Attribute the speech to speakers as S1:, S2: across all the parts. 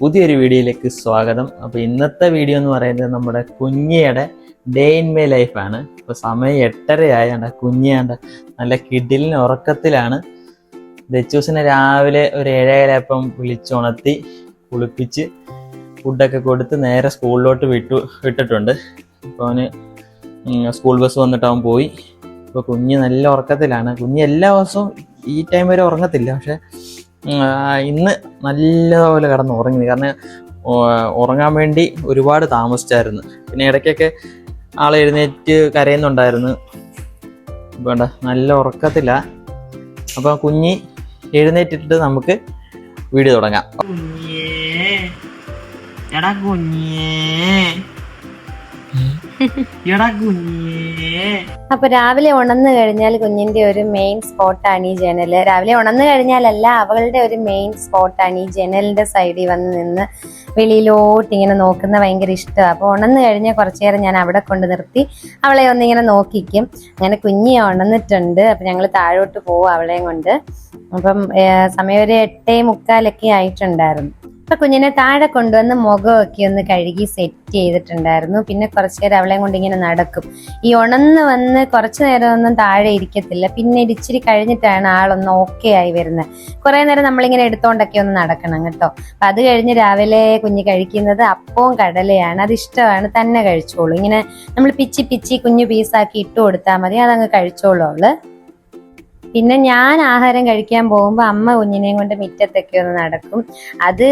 S1: പുതിയൊരു വീഡിയോയിലേക്ക് സ്വാഗതം. അപ്പോൾ ഇന്നത്തെ വീഡിയോ എന്ന് പറയുന്നത് നമ്മുടെ കുഞ്ഞിയുടെ ഡേ ഇൻ മൈ ലൈഫാണ്. ഇപ്പോൾ സമയം 8:30 ആയണ്ട കുഞ്ഞിയാണ്ട് നല്ല കിഡിലിന് ഉറക്കത്തിലാണ്. ദച്ചൂസിനെ രാവിലെ ഒരു 7:30 വിളിച്ചുണർത്തി കുളിപ്പിച്ച് ഫുഡൊക്കെ കൊടുത്ത് നേരെ സ്കൂളിലോട്ട് വിട്ടിട്ടുണ്ട്. അപ്പോൾ അവന് സ്കൂൾ ബസ് വന്നിട്ട് അവൻ പോയി. ഇപ്പോൾ കുഞ്ഞ് നല്ല ഉറക്കത്തിലാണ്. കുഞ്ഞ് എല്ലാ ദിവസവും ഈ ടൈം വരെ ഉറങ്ങത്തില്ല, പക്ഷെ ഇന്ന് നല്ലപോലെ കിടന്ന് ഉറങ്ങി. കാരണം ഉറങ്ങാൻ വേണ്ടി ഒരുപാട് താമസിച്ചായിരുന്നു. പിന്നെ ഇടയ്ക്കൊക്കെ ആൾ എഴുന്നേറ്റ് കരയുന്നുണ്ടായിരുന്നു. വേണ്ട, നല്ല ഉറക്കത്തില്ല. അപ്പോൾ കുഞ്ഞി എഴുന്നേറ്റിട്ട് നമുക്ക് വീഡിയോ തുടങ്ങാം.
S2: അപ്പൊ രാവിലെ ഉണർന്നു കഴിഞ്ഞാൽ കുഞ്ഞിന്റെ ഒരു മെയിൻ സ്പോട്ടാണ് ഈ ജനല്. രാവിലെ ഉണർന്നു കഴിഞ്ഞാലല്ല, അവളുടെ ഒരു മെയിൻ സ്പോട്ടാണ് ഈ ജനലിന്റെ സൈഡിൽ വന്ന് നിന്ന് വെളിയിലോട്ട് ഇങ്ങനെ നോക്കുന്ന ഭയങ്കര ഇഷ്ടമാണ്. അപ്പൊ ഉണർന്നു കഴിഞ്ഞാൽ കുറച്ചു നേരം ഞാൻ അവിടെ കൊണ്ട് നിർത്തി അവളെ ഒന്നിങ്ങനെ നോക്കിക്കും. അങ്ങനെ കുഞ്ഞി ഉണർന്നിട്ടുണ്ട്. അപ്പൊ ഞങ്ങൾ താഴോട്ട് പോവും അവളെയും കൊണ്ട്. അപ്പം സമയം ഒരു 8:45 ആയിട്ടുണ്ടായിരുന്നു. അപ്പൊ കുഞ്ഞിനെ താഴെ കൊണ്ടുവന്ന് മുഖമൊക്കെ ഒന്ന് കഴുകി സെറ്റ് ചെയ്തിട്ടുണ്ടായിരുന്നു. പിന്നെ കുറച്ചു നേരം അവളെയും കൊണ്ട് ഇങ്ങനെ നടക്കും. ഈ ഉണർന്ന് വന്ന് കുറച്ചു നേരം ഒന്നും താഴെ ഇരിക്കത്തില്ല. പിന്നെ ഇച്ചിരി കഴിഞ്ഞിട്ടാണ് ആളൊന്ന് ഓക്കെ ആയി വരുന്നത്. കുറെ നേരം നമ്മളിങ്ങനെ എടുത്തോണ്ടൊക്കെ ഒന്ന് നടക്കണം കേട്ടോ. അപ്പൊ അത് കഴിഞ്ഞ് രാവിലെ കുഞ്ഞ് കഴിക്കുന്നത് അപ്പവും കടലയാണ്. അത് ഇഷ്ടമാണ്, തന്നെ കഴിച്ചോളൂ. ഇങ്ങനെ നമ്മൾ പിച്ചി കുഞ്ഞു പീസാക്കി ഇട്ട് കൊടുത്താൽ മതി, അതങ്ങ് കഴിച്ചോളൂ അവള്. പിന്നെ ഞാൻ ആഹാരം കഴിക്കാൻ പോകുമ്പോൾ അമ്മ കുഞ്ഞിനെയും കൊണ്ട് മുറ്റത്തൊക്കെ ഒന്ന് നടക്കും. അത്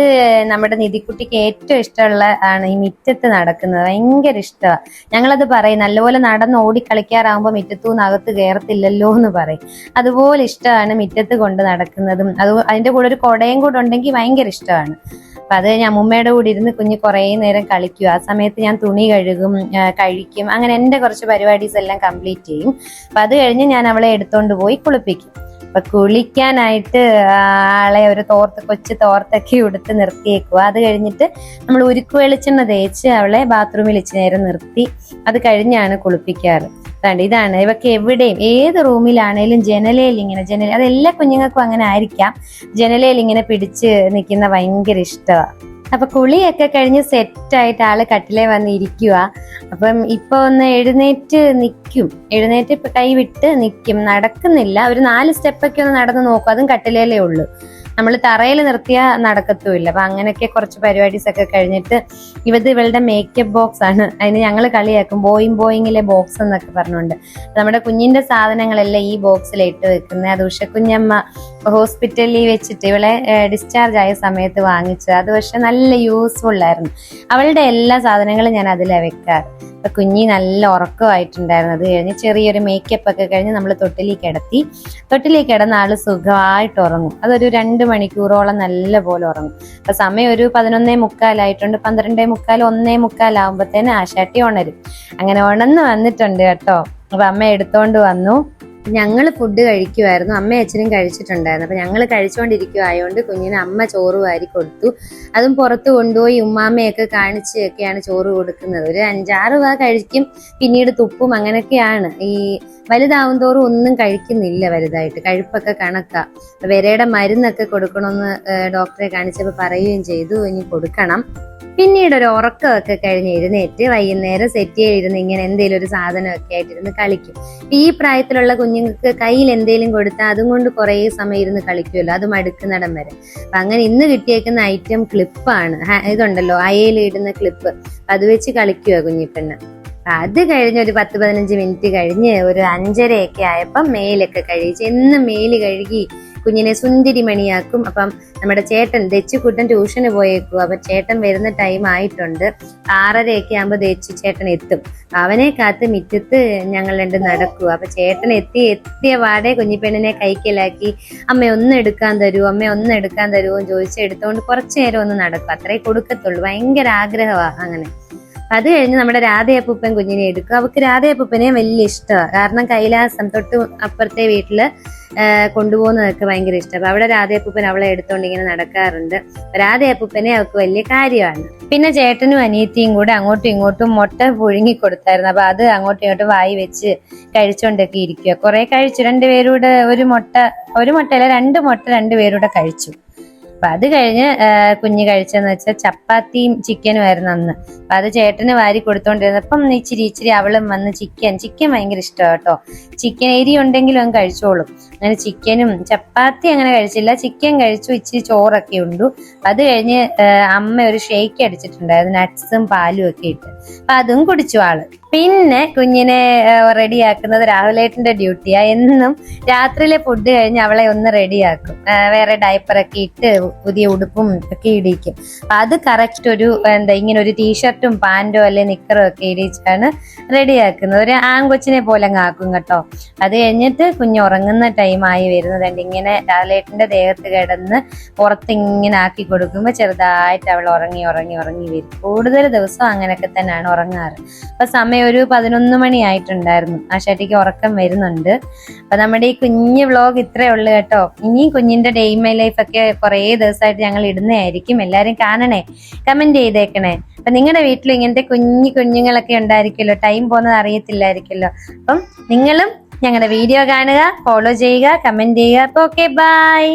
S2: നമ്മുടെ നിധിക്കുട്ടിക്ക് ഏറ്റവും ഇഷ്ടമുള്ള ആണ് ഈ മുറ്റത്ത് നടക്കുന്നത്. ഭയങ്കര ഇഷ്ടമാണ്. ഞങ്ങളത് പറയും, നല്ലപോലെ നടന്ന് ഓടി കളിക്കാറാകുമ്പോൾ മുറ്റത്തുനിന്ന് അകത്ത് കയറത്തില്ലല്ലോ എന്ന് പറയും. അതുപോലെ ഇഷ്ടമാണ് മുറ്റത്ത് കൊണ്ട് നടക്കുന്നതും. അതിന്റെ കൂടെ ഒരു കുടയും കൂടെ ഉണ്ടെങ്കിൽ ഭയങ്കര ഇഷ്ടമാണ്. അപ്പൊ അത് ഞാൻ അമ്മൂമ്മയുടെ കൂടെ ഇരുന്ന് കുഞ്ഞ് കുറേ നേരം കളിക്കും. ആ സമയത്ത് ഞാൻ തുണി കഴുകും, കഴിക്കും. അങ്ങനെ എൻ്റെ കുറച്ച് പരിപാടീസ് എല്ലാം കംപ്ലീറ്റ് ചെയ്യും. അപ്പൊ അത് കഴിഞ്ഞ് ഞാൻ അവളെ എടുത്തോണ്ട് പോയി കുളിപ്പിക്കും. അപ്പൊ കുളിക്കാനായിട്ട് ആളെ ഒരു കൊച്ചു തോർത്തൊക്കെ ഉടുത്ത് നിർത്തിയേക്കുക. അത് കഴിഞ്ഞിട്ട് നമ്മൾ ഉരുക്ക് വെളിച്ചെണ്ണ തേച്ച് അവളെ ബാത്റൂമിൽ ഇച്ചിരി നേരം നിർത്തി അത് കഴിഞ്ഞാണ് കുളിപ്പിക്കാറ്. ഇതാണ് ഇവക്ക് എവിടെയും ഏത് റൂമിലാണേലും ജനലയിൽ ഇങ്ങനെ അതെല്ലാ കുഞ്ഞുങ്ങൾക്കും അങ്ങനെ ആയിരിക്കാം, ജനലയിൽ ഇങ്ങനെ പിടിച്ച് നിൽക്കുന്ന ഭയങ്കര ഇഷ്ടമാണ്. അപ്പൊ കുളിയൊക്കെ കഴിഞ്ഞ് സെറ്റായിട്ട് ആള് കട്ടിലേ വന്ന് ഇരിക്കുക. അപ്പം ഇപ്പൊ ഒന്ന് എഴുന്നേറ്റ് കൈ വിട്ട് നിൽക്കും, നടക്കുന്നില്ല. ഒരു 4 സ്റ്റെപ്പൊക്കെ ഒന്ന് നടന്ന് നോക്കും, അതും കട്ടിലേ ഉള്ളു. നമ്മൾ തറയിൽ നിർത്തിയാൽ നടക്കത്തുമില്ല. അപ്പൊ അങ്ങനെയൊക്കെ കുറച്ച് പരിപാടീസ് ഒക്കെ കഴിഞ്ഞിട്ട് ഇവളുടെ മേക്കപ്പ് ബോക്സ് ആണ്. അതിന് ഞങ്ങൾ കളിയാക്കും ബോയിങ്ങിലെ ബോക്സ് എന്നൊക്കെ പറഞ്ഞുകൊണ്ട്. നമ്മുടെ കുഞ്ഞിന്റെ സാധനങ്ങളെല്ലാം ഈ ബോക്സിലിട്ട് വെക്കുന്നത്. അത് ഉഷക്കുഞ്ഞമ്മ ഹോസ്പിറ്റലിൽ വെച്ചിട്ട് ഇവളെ ഡിസ്ചാർജ് ആയ സമയത്ത് വാങ്ങിച്ചത്. അത് പക്ഷെ നല്ല യൂസ്ഫുൾ ആയിരുന്നു. അവളുടെ എല്ലാ സാധനങ്ങളും ഞാൻ അതിലാണ് വെക്കാറ്. അപ്പൊ കുഞ്ഞി നല്ല ഉറക്കമായിട്ടുണ്ടായിരുന്നു. അത് കഴിഞ്ഞ് ചെറിയൊരു മേക്കപ്പ് ഒക്കെ കഴിഞ്ഞ് നമ്മൾ തൊട്ടിലേക്ക് കിടന്ന ആള് സുഖമായിട്ട് ഉറങ്ങും. അതൊരു 2 മണിക്കൂറോളം നല്ല പോലെ ഉറങ്ങും. അപ്പൊ സമയം ഒരു 11:45 ആയിട്ടുണ്ട്. 12:45 1:45 ആകുമ്പോഴത്തേന് ആശാട്ടി ഉണരും. അങ്ങനെ ഉണർന്ന് വന്നിട്ടുണ്ട് കേട്ടോ. അപ്പൊ അമ്മ എടുത്തോണ്ട് വന്നു. ഞങ്ങൾ ഫുഡ് കഴിക്കുമായിരുന്നു. അമ്മയും അച്ഛനും കഴിച്ചിട്ടുണ്ടായിരുന്നു. അപ്പൊ ഞങ്ങൾ കഴിച്ചുകൊണ്ടിരിക്കുവായോണ്ട് കുഞ്ഞിന് അമ്മ ചോറ് വാരി കൊടുത്തു. അതും പുറത്ത് കൊണ്ടുപോയി ഉമ്മാമ്മയൊക്കെ കാണിച്ചൊക്കെയാണ് ചോറ് കൊടുക്കുന്നത്. ഒരു 5-6 വാ കഴിക്കും, പിന്നീട് തുപ്പും. അങ്ങനെയൊക്കെയാണ്. ഈ വലുതാവും തോറും ഒന്നും കഴിക്കുന്നില്ല, വലുതായിട്ട് കഴിപ്പൊക്കെ കണക്കാ. വിരയുടെ മരുന്നൊക്കെ കൊടുക്കണമെന്ന് ഡോക്ടറെ കാണിച്ചപ്പോൾ പറയുകയും ചെയ്തു, ഇനി കൊടുക്കണം. പിന്നീട് ഒരു ഉറക്കമൊക്കെ കഴിഞ്ഞ് എഴുന്നേറ്റ് വൈകുന്നേരം സെറ്റ് ചെയ്തിരുന്ന് ഇങ്ങനെ എന്തെങ്കിലും ഒരു സാധനമൊക്കെ ആയിട്ടിരുന്ന് കളിക്കും. ഈ പ്രായത്തിലുള്ള കുഞ്ഞുങ്ങൾക്ക് കയ്യിൽ എന്തെങ്കിലും കൊടുത്താൽ അതും കൊണ്ട് കുറേ സമയം ഇരുന്ന് കളിക്കുമല്ലോ, അത് മടുക്കുന്നിടം വരെ. അപ്പൊ അങ്ങനെ ഇന്ന് കിട്ടിയേക്കുന്ന ഐറ്റം ക്ലിപ്പാണ്. ഇതുണ്ടല്ലോ അയയിൽ ഇടുന്ന ക്ലിപ്പ്, അത് വെച്ച് കളിക്കുക കുഞ്ഞിപ്പെണ്ണ്. അത് കഴിഞ്ഞ് ഒരു 10-15 മിനിറ്റ് കഴിഞ്ഞ് ഒരു 5:30 ആയപ്പം മേലൊക്കെ കഴിച്ച് എന്നും മേല് കഴുകി കുഞ്ഞിനെ സുന്ദരി മണിയാക്കും. അപ്പം നമ്മുടെ ചേട്ടൻ ദച്ചുക്കുട്ടൻ ട്യൂഷന് പോയേക്കും. അപ്പൊ ചേട്ടൻ വരുന്ന ടൈം ആയിട്ടുണ്ട്. 6:30 ആകുമ്പോ ദച്ചു ചേട്ടൻ എത്തും. അവനെ കാത്ത് മുറ്റത്ത് ഞങ്ങൾ രണ്ടും നടക്കുക. അപ്പൊ ചേട്ടൻ എത്തിയ പാടെ കുഞ്ഞിപ്പെണ്ണിനെ കൈക്കലാക്കി അമ്മ ഒന്ന് എടുക്കാൻ തരുമോ എന്ന് ചോദിച്ച് എടുത്തോണ്ട് കുറച്ചു നേരം ഒന്ന് നടക്കും. അത്രേ കൊടുക്കത്തുള്ളൂ. ഭയങ്കര ആഗ്രഹമാണ് അങ്ങനെ. അത് കഴിഞ്ഞ് നമ്മുടെ രാധയപ്പൂപ്പൻ കുഞ്ഞിനെ എടുക്കും. അവർക്ക് രാധയപ്പൂപ്പനെ വലിയ ഇഷ്ടമാണ്. കാരണം കൈലാസം തൊട്ട് അപ്പുറത്തെ വീട്ടില് കൊണ്ടുപോകുന്നതൊക്കെ ഭയങ്കര ഇഷ്ടം. അപ്പൊ അവിടെ രാധയപ്പൂപ്പൻ അവളെ എടുത്തോണ്ട് ഇങ്ങനെ നടക്കാറുണ്ട്. രാധയപ്പൂപ്പനെ അവൾക്ക് വലിയ കാര്യമാണ്. പിന്നെ ചേട്ടനും അനിയത്തിയും കൂടെ അങ്ങോട്ടും ഇങ്ങോട്ടും മുട്ട പുഴുങ്ങി കൊടുത്തായിരുന്നു. അപ്പൊ അത് അങ്ങോട്ടും ഇങ്ങോട്ടും വായി വെച്ച് കഴിച്ചോണ്ടൊക്കെ ഇരിക്കുക. കുറെ കഴിച്ചു. 2 പേരൂടെ ഒരു മുട്ടയല്ല 2 മുട്ട 2 പേരൂടെ കഴിച്ചു. അപ്പൊ അത് കഴിഞ്ഞ് കുഞ്ഞ് കഴിച്ചെന്ന് വെച്ചാൽ ചപ്പാത്തിയും ചിക്കനും ആയിരുന്നു അന്ന്. അപ്പൊ അത് ചേട്ടന് വാരി കൊടുത്തോണ്ടിരുന്നപ്പം ഇച്ചിരി അവളും വന്ന് ചിക്കൻ ഭയങ്കര ഇഷ്ടമാണ് കേട്ടോ. ചിക്കൻ എരി ഉണ്ടെങ്കിലും അങ്ങ് കഴിച്ചോളും. അങ്ങനെ ചിക്കനും ചപ്പാത്തി അങ്ങനെ കഴിച്ചില്ല, ചിക്കൻ കഴിച്ചു, ഇച്ചിരി ചോറൊക്കെ ഉണ്ടു. അത് കഴിഞ്ഞ് അമ്മ ഒരു ഷേക്ക് അടിച്ചിട്ടുണ്ടായിരുന്നു, നട്ട്സും പാലും ഒക്കെ ഇട്ട്. അപ്പൊ അതും കുടിച്ചു ആള്. പിന്നെ കുഞ്ഞിനെ റെഡിയാക്കുന്നത് രാഹുലേട്ടന്റെ ഡ്യൂട്ടിയാ. എന്നും രാത്രിയിലെ ഫുഡ് കഴിഞ്ഞ് അവളെ ഒന്ന് റെഡിയാക്കും, വേറെ ഡയപ്പറൊക്കെ ഇട്ട് പുതിയ ഉടുപ്പും ഒക്കെ ഇടിക്കും. അപ്പൊ അത് കറക്റ്റ് ഒരു ഇങ്ങനെ ഒരു ടീഷർട്ടും പാന്റോ അല്ലെ നിക്കറും ഒക്കെ ഇടിച്ചാണ് റെഡിയാക്കുന്നത്. ഒരു ആൺകൊച്ചിനെ പോലെ അങ്ങ് ആക്കും കേട്ടോ. അത് കഴിഞ്ഞിട്ട് കുഞ്ഞ് ഉറങ്ങുന്ന ടൈമായി വരുന്നതുണ്ട്. ഇങ്ങനെ രാഹുലേട്ടന്റെ ദേഹത്ത് കിടന്ന് പുറത്ത് ഇങ്ങനെ ആക്കി കൊടുക്കുമ്പോൾ ചെറുതായിട്ട് അവൾ ഉറങ്ങി വരും. കൂടുതൽ ദിവസം അങ്ങനെയൊക്കെ തന്നെയാണ് ഉറങ്ങാറ്. അപ്പൊ സമയം ഒരു 11 മണി ആയിട്ടുണ്ടായിരുന്നു. ആശാട്ടിക്ക് ഉറക്കം വരുന്നുണ്ട്. അപ്പൊ നമ്മുടെ ഈ കുഞ്ഞ് വ്ലോഗ് ഇത്രേ ഉള്ളു കേട്ടോ. ഇനി കുഞ്ഞിന്റെ ഡേ ഇൻ മൈ ലൈഫ് ഒക്കെ കുറേ ദിവസമായിട്ട് ഞങ്ങൾ ഇടുന്നതായിരിക്കും. എല്ലാരും കാണണേ, കമന്റ് ചെയ്തേക്കണേ. അപ്പൊ നിങ്ങളുടെ വീട്ടിൽ ഇങ്ങനത്തെ കുഞ്ഞുങ്ങളൊക്കെ ഉണ്ടായിരിക്കുമല്ലോ, ടൈം പോകുന്നത് അറിയത്തില്ലായിരിക്കുമല്ലോ. അപ്പം നിങ്ങളും ഞങ്ങളുടെ വീഡിയോ കാണുക, ഫോളോ ചെയ്യുക, കമന്റ് ചെയ്യുക. അപ്പൊ ഓക്കെ, ബൈ.